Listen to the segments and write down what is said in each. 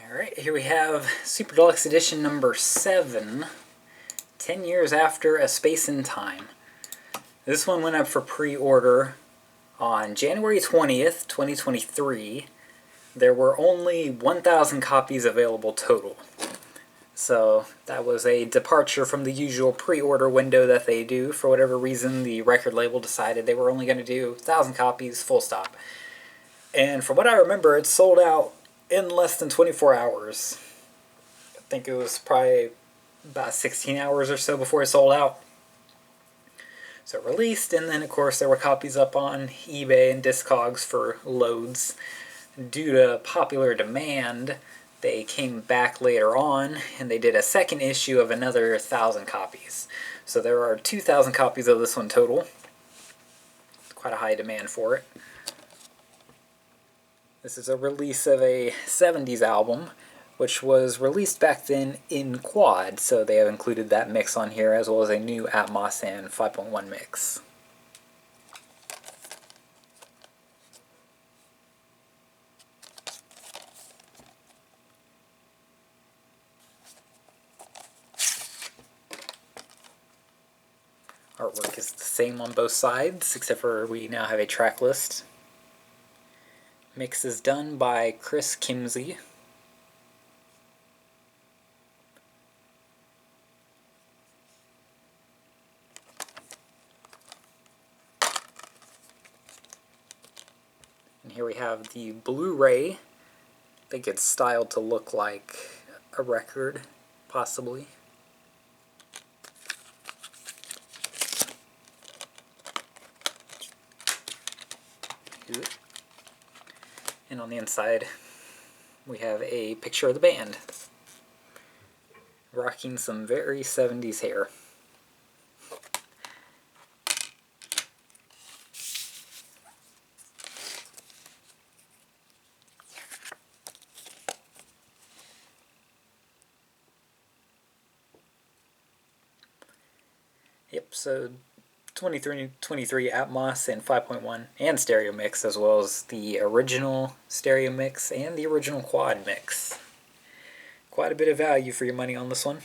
Alright, here we have Super Deluxe Edition number 7, 10 years after A Space in Time. This one went up for pre-order on January 20th, 2023. There were only 1,000 copies available total. So that was a departure from the usual pre-order window that they do. For whatever reason, the record label decided they were only going to do 1,000 copies, full stop. And from what I remember, it sold out in less than 24 hours. I think it was probably about 16 hours or so before it sold out. So it released, and then of course there were copies up on eBay and Discogs for loads. Due to popular demand, they came back later on and they did a second issue of another 1,000 copies. So there are 2,000 copies of this one total. Quite a high demand for it. This is a release of a 70s album, which was released back then in Quad, so they have included that mix on here, as well as a new Atmos and 5.1 mix. Artwork is the same on both sides, except for we now have a track list. Mix is done by Chris Kimsey. And here we have the Blu-ray. I think it's styled to look like a record, possibly. And on the inside, we have a picture of the band, rocking some very 70s hair. Yep, so 23 Atmos and 5.1 and stereo mix, as well as the original stereo mix and the original quad mix. Quite a bit of value for your money on this one.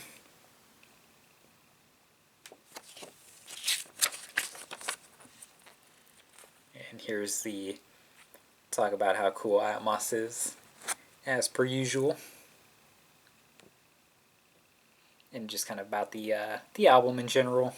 And here's the talk about how cool Atmos is, as per usual. And just kind of about the album in general.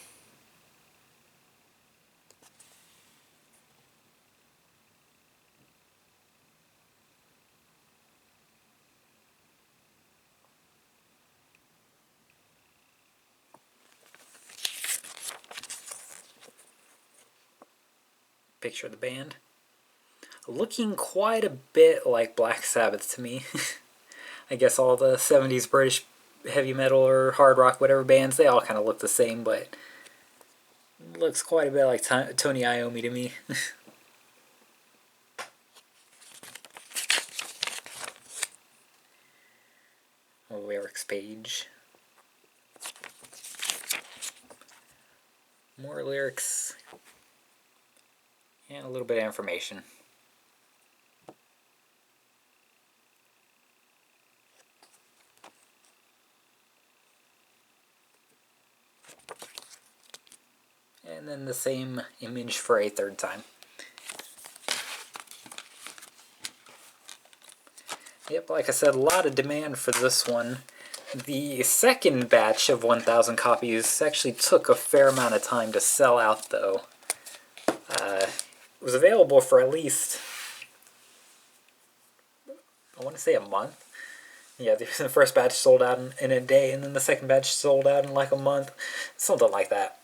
Picture of the band. Looking quite a bit like Black Sabbath to me. I guess all the 70s British heavy metal or hard rock, whatever bands, they all kind of look the same, but looks quite a bit like Tony Iommi to me. A lyrics page. More lyrics. And a little bit of information. And then the same image for a third time. Yep, like I said, a lot of demand for this one. The second batch of 1,000 copies actually took a fair amount of time to sell out, though. It was available for at least, I want to say, a month. Yeah, the first batch sold out in a day, and then the second batch sold out in like a month. Something like that.